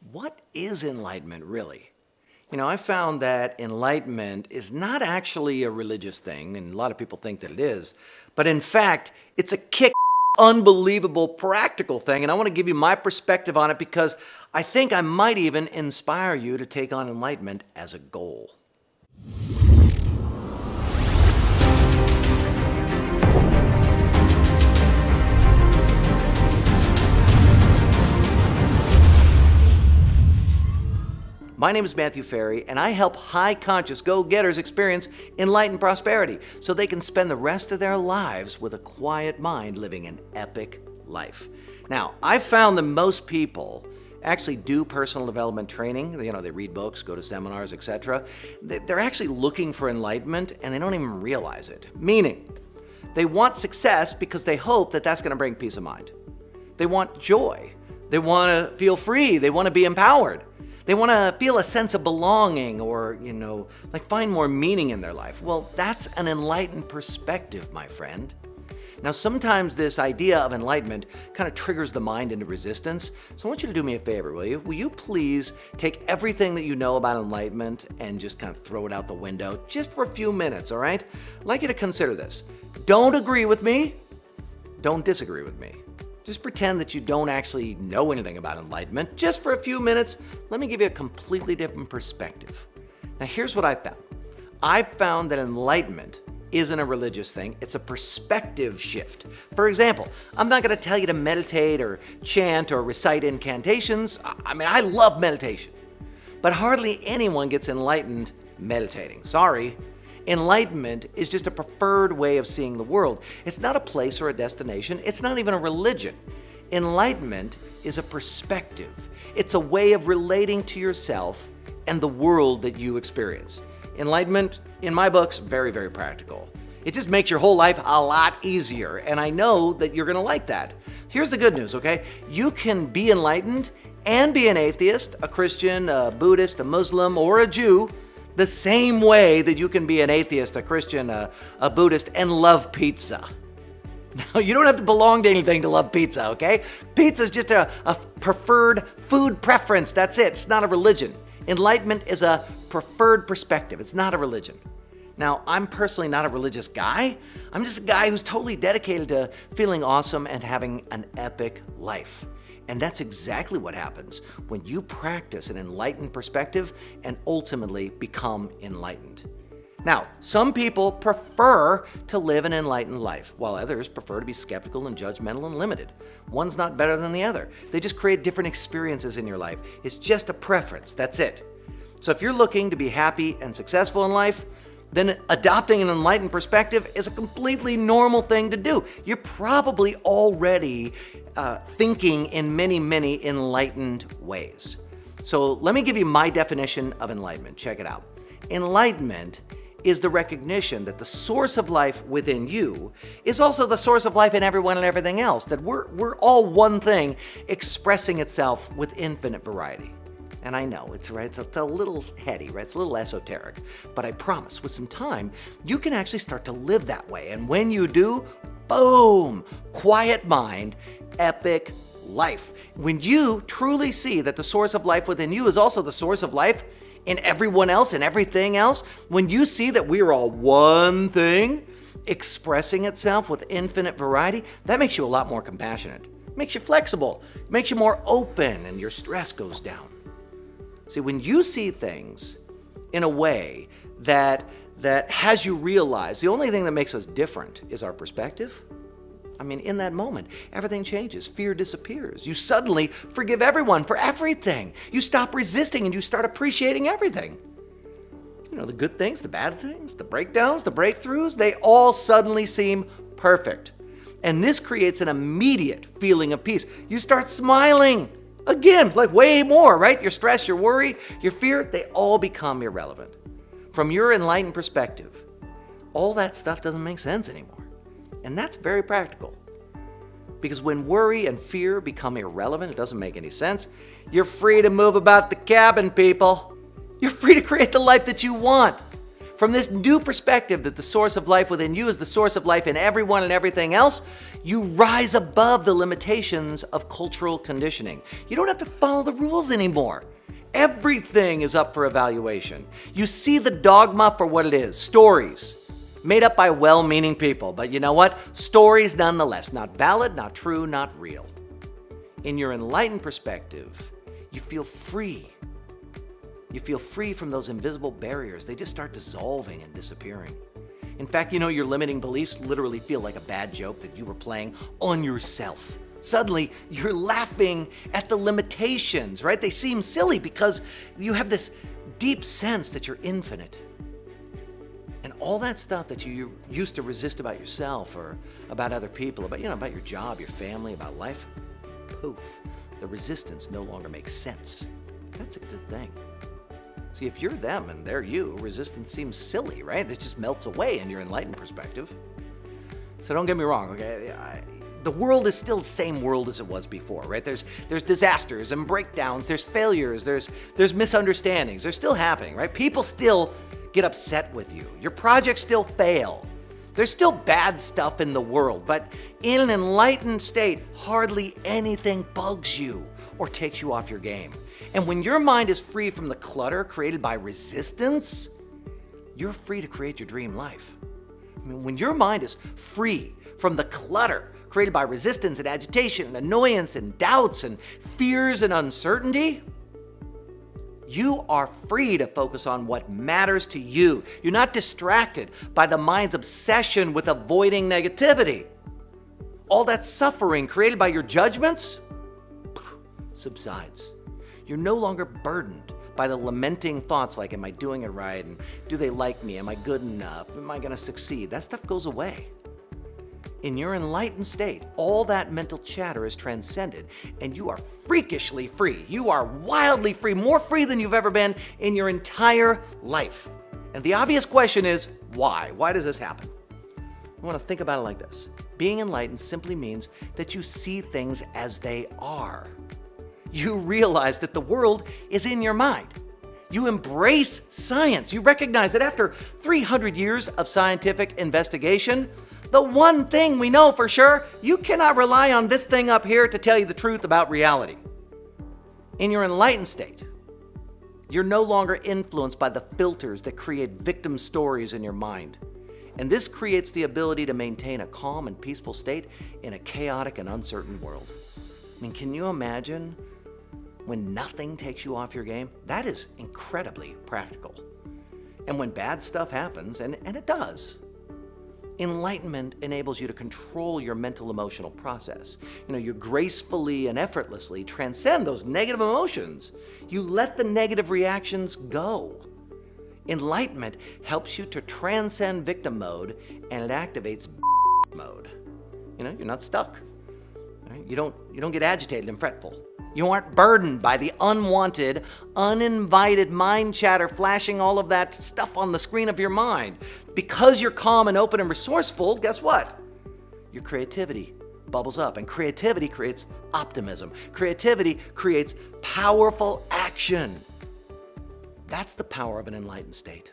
What is enlightenment really? I found that enlightenment is not actually a religious thing, and a lot of people think that it is, but in fact, it's a unbelievable practical thing, and I want to give you my perspective on it because I think I might even inspire you to take on enlightenment as a goal. My name is Matthew Ferry, and I help high-conscious go-getters experience enlightened prosperity so they can spend the rest of their lives with a quiet mind living an epic life. Now, I've found that most people actually do personal development training. They read books, go to seminars, etc. They're actually looking for enlightenment, and they don't even realize it. Meaning, they want success because they hope that that's going to bring peace of mind. They want joy. They want to feel free. They want to be empowered. They want to feel a sense of belonging or, find more meaning in their life. Well, that's an enlightened perspective, my friend. Now, sometimes this idea of enlightenment kind of triggers the mind into resistance. So I want you to do me a favor, will you? Will you please take everything that you know about enlightenment and just kind of throw it out the window just for a few minutes, all right? I'd like you to consider this. Don't agree with me. Don't disagree with me. Just pretend that you don't actually know anything about enlightenment. Just for a few minutes, let me give you a completely different perspective. Now, here's what I found. I've found that enlightenment isn't a religious thing. It's a perspective shift. For example, I'm not going to tell you to meditate or chant or recite incantations. I love meditation. But hardly anyone gets enlightened meditating. Sorry. Enlightenment is just a preferred way of seeing the world. It's not a place or a destination. It's not even a religion. Enlightenment is a perspective. It's a way of relating to yourself and the world that you experience. Enlightenment, in my books, very, very practical. It just makes your whole life a lot easier, and I know that you're going to like that. Here's the good news, okay? You can be enlightened and be an atheist, a Christian, a Buddhist, a Muslim, or a Jew, the same way that you can be an atheist, a Christian, a Buddhist, and love pizza. Now, you don't have to belong to anything to love pizza, okay? Pizza is just a preferred food preference. That's it. It's not a religion. Enlightenment is a preferred perspective. It's not a religion. Now, I'm personally not a religious guy. I'm just a guy who's totally dedicated to feeling awesome and having an epic life. And that's exactly what happens when you practice an enlightened perspective and ultimately become enlightened. Now, some people prefer to live an enlightened life, while others prefer to be skeptical and judgmental and limited. One's not better than the other. They just create different experiences in your life. It's just a preference. That's it. So if you're looking to be happy and successful in life, then adopting an enlightened perspective is a completely normal thing to do. You're probably already thinking in many, many enlightened ways. So let me give you my definition of enlightenment. Check it out. Enlightenment is the recognition that the source of life within you is also the source of life in everyone and everything else, that we're all one thing expressing itself with infinite variety. And I know, it's a little heady, right? It's a little esoteric. But I promise, with some time, you can actually start to live that way. And when you do, boom, quiet mind, epic life. When you truly see that the source of life within you is also the source of life in everyone else and everything else, when you see that we are all one thing expressing itself with infinite variety, that makes you a lot more compassionate. It makes you flexible. It makes you more open, and your stress goes down. See, when you see things in a way that has you realize the only thing that makes us different is our perspective, in that moment, everything changes. Fear disappears. You suddenly forgive everyone for everything. You stop resisting and you start appreciating everything. The good things, the bad things, the breakdowns, the breakthroughs, they all suddenly seem perfect. And this creates an immediate feeling of peace. You start smiling. Again, like way more, right? Your stress, your worry, your fear, they all become irrelevant. From your enlightened perspective, all that stuff doesn't make sense anymore. And that's very practical. Because when worry and fear become irrelevant, it doesn't make any sense, you're free to move about the cabin, people. You're free to create the life that you want. From this new perspective that the source of life within you is the source of life in everyone and everything else, you rise above the limitations of cultural conditioning. You don't have to follow the rules anymore. Everything is up for evaluation. You see the dogma for what it is, stories made up by well-meaning people. But you know what? Stories nonetheless, not valid, not true, not real. In your enlightened perspective, you feel free. You feel free from those invisible barriers. They just start dissolving and disappearing. In fact, your limiting beliefs literally feel like a bad joke that you were playing on yourself. Suddenly, you're laughing at the limitations, right? They seem silly because you have this deep sense that you're infinite. And all that stuff that you used to resist about yourself or about other people, about your job, your family, about life, poof, the resistance no longer makes sense. That's a good thing. See, if you're them and they're you, resistance seems silly, right? It just melts away in your enlightened perspective. So don't get me wrong, okay? The world is still the same world as it was before, right? There's disasters and breakdowns, there's failures, there's misunderstandings. They're still happening, right? People still get upset with you. Your projects still fail. There's still bad stuff in the world, but in an enlightened state, hardly anything bugs you or takes you off your game. And when your mind is free from the clutter created by resistance, you're free to create your dream life. When your mind is free from the clutter created by resistance and agitation and annoyance and doubts and fears and uncertainty, you are free to focus on what matters to you. You're not distracted by the mind's obsession with avoiding negativity. All that suffering created by your judgments subsides. You're no longer burdened by the lamenting thoughts like, am I doing it right? And do they like me? Am I good enough? Am I going to succeed? That stuff goes away. In your enlightened state, all that mental chatter is transcended, and you are freakishly free. You are wildly free, more free than you've ever been in your entire life. And the obvious question is, why? Why does this happen? I want to think about it like this. Being enlightened simply means that you see things as they are. You realize that the world is in your mind. You embrace science. You recognize that after 300 years of scientific investigation, the one thing we know for sure, you cannot rely on this thing up here to tell you the truth about reality. In your enlightened state, you're no longer influenced by the filters that create victim stories in your mind. And this creates the ability to maintain a calm and peaceful state in a chaotic and uncertain world. Can you imagine when nothing takes you off your game? That is incredibly practical. And when bad stuff happens, and it does, enlightenment enables you to control your mental emotional process. You gracefully and effortlessly transcend those negative emotions. You let the negative reactions go. Enlightenment helps you to transcend victim mode, and it activates mode. You're not stuck. Right? You don't get agitated and fretful. You aren't burdened by the unwanted, uninvited mind chatter flashing all of that stuff on the screen of your mind. Because you're calm and open and resourceful, guess what? Your creativity bubbles up, and creativity creates optimism. Creativity creates powerful action. That's the power of an enlightened state.